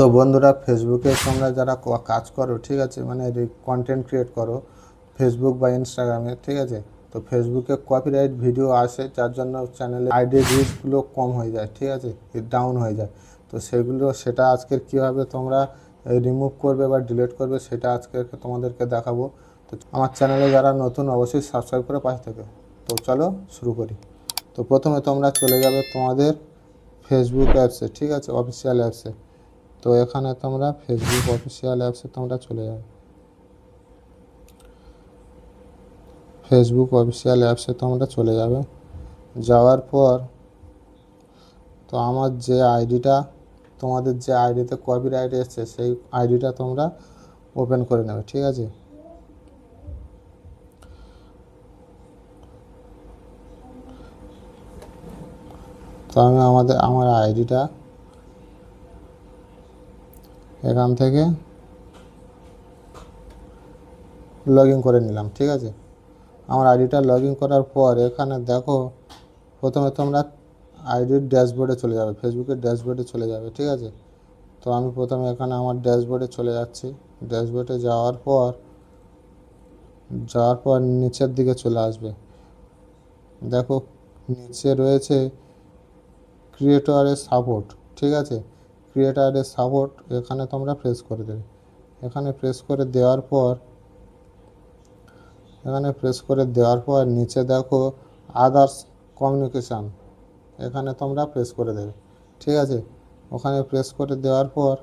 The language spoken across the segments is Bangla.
তো বন্ধুরা, ফেসবুকে তোমরা যারা কাজ করো, ঠিক আছে, মানে কন্টেন্ট ক্রিয়েট করো ফেসবুক বা ইনস্টাগ্রামে, ঠিক আছে, তো ফেসবুকে কপিরাইট ভিডিও আসে, যার জন্য চ্যানেলে আইডি রিচগুলো কম হয়ে যায়, ঠিক আছে, ডাউন হয়ে যায়। তো সেটা আজকের কীভাবে তোমরা রিমুভ করবে বা ডিলিট করবে সেটা আজকে তোমাদেরকে দেখাবো। তো আমার চ্যানেলে যারা নতুন অবশ্যই সাবস্ক্রাইব করে পাশে থেকে। তো চলো শুরু করি। তো প্রথমে তোমরা চলে যাবে তোমাদের ফেসবুক অ্যাপসে, ঠিক আছে, অফিসিয়াল অ্যাপসে। তো এখানে তোমরা ফেসবুক অফিসিয়াল অ্যাপসে তোমরা চলে যাবে। ফেসবুক অফিসিয়াল অ্যাপসে তোমরা চলে যাবে। যাওয়ার পর তো আমার যে আইডিটা, তোমাদের যে আইডিতে কপিরাইট এসছে সেই আইডিটা তোমরা ওপেন করে নেবে, ঠিক আছে। তো আমি আমার আইডিটা এখান থেকে লগ ইন করে নিলাম, ঠিক আছে। আমার আইডিটা লগ ইন করার পর এখানে দেখো, প্রথমে তোমরা আইডির ড্যাশবোর্ডে চলে যাবে, ফেসবুকের ড্যাশবোর্ডে চলে যাবে, ঠিক আছে। তো আমি প্রথমে এখানে আমার ড্যাশবোর্ডে চলে যাচ্ছি। ড্যাশবোর্ডে যাওয়ার পর নিচের দিকে চলে আসবে। দেখো নিচে রয়েছে ক্রিয়েটরের সাপোর্ট, ঠিক আছে, ক্রিয়েটরের সাপোর্ট, এখানে তোমরা প্রেস করে দেবে। এখানে প্রেস করে দেওয়ার পর নিচে দেখো আদার্স কমিউনিকেশান, এখানে তোমরা প্রেস করে দেবে, ঠিক আছে। ওখানে প্রেস করে দেওয়ার পর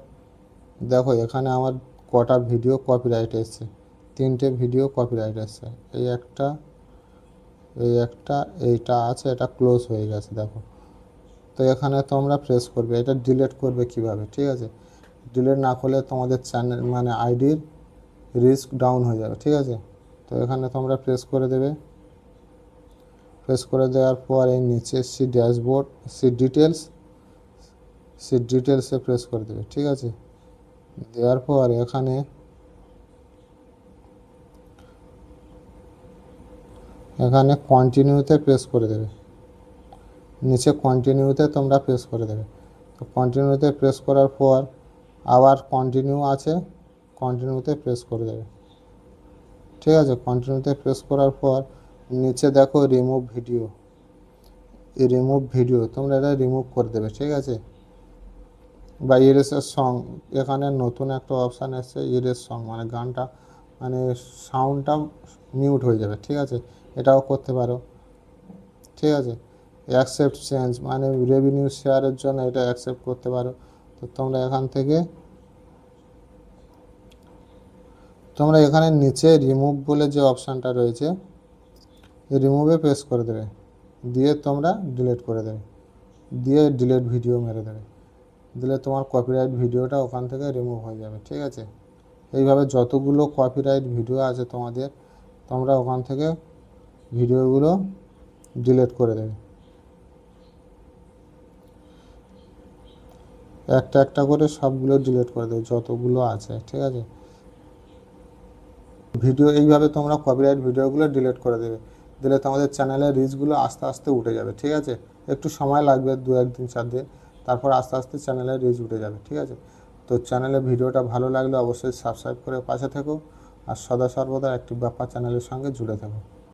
দেখো এখানে আমার কটা ভিডিও কপিরাইট এসছে, 3টে ভিডিও কপিরাইট এসছে। এইটা আছে, এটা ক্লোজ হয়ে গেছে দেখো। তো এখানে তোমরা প্রেস করবে, এটা ডিলিট করবে কিভাবে, ঠিক আছে। ডিলিট না করলে তোমাদের চ্যানেল মানে আইডির রিস্ক ডাউন হয়ে যাবে, ঠিক আছে। তো এখানে তোমরা প্রেস করে দেবে। প্রেস করে দেওয়ার পর এই নিচে সি ড্যাশবোর্ড, সি ডিটেলসে প্রেস করে দেবে, ঠিক আছে। দেওয়ার পর এখানে কন্টিনিউতে প্রেস করে দেবে। নিচে কন্টিনিউতে তোমরা প্রেস করে দেবে। তো কন্টিনিউতে প্রেস করার পর আবার কন্টিনিউ আছে, কন্টিনিউতে প্রেস করে দেবে, ঠিক আছে। কন্টিনিউতে প্রেস করার পর নিচে দেখো রিমুভ ভিডিও, এই রিমুভ ভিডিও তোমরা এটা রিমুভ করে দেবে, ঠিক আছে। বা ইরেসের সং, এখানে নতুন একটা অপশান এসছে ইরেস সং, মানে গানটা মানে সাউন্ডটা মিউট হয়ে যাবে, ঠিক আছে, এটাও করতে পারো, ঠিক আছে। অ্যাকসেপ্ট চেঞ্জ, মানে রেভিনিউ শেয়ারের জন্য এটা অ্যাকসেপ্ট করতে পারো। তো তোমরা এখানে নিচে রিমুভ বলে যে অপশানটা রয়েছে, রিমুভে প্রেস করে দেবে, দিয়ে তোমরা ডিলিট করে দেবে, দিয়ে ডিলিট ভিডিও মেরে দেবে, দিলে তোমার কপিরাইট ভিডিওটা ওখান থেকে রিমুভ হয়ে যাবে, ঠিক আছে। এইভাবে যতগুলো কপিরাইট ভিডিও আছে তোমরা ওখান থেকে ভিডিওগুলো ডিলিট করে দেবে, একটা করে সবগুলো ডিলিট করে দেবে যতগুলো আছে, ঠিক আছে। এইভাবে তোমরা কপিরাইট ভিডিওগুলো ডিলিট করে দেবে, দিলে তোমাদের চ্যানেলের রিচগুলো আস্তে আস্তে উঠে যাবে, ঠিক আছে। একটু সময় লাগবে, 2-1 দিন 4 দিন, তারপর আস্তে আস্তে চ্যানেলের রিচ উঠে যাবে, ঠিক আছে। তো চ্যানেলের ভিডিওটা ভালো লাগলে অবশ্যই সাবস্ক্রাইব করে পাশে থেকো, আর সদা সর্বদা অ্যাক্টিভ বাপ্পা চ্যানেলের সঙ্গে জুড়ে থাকো।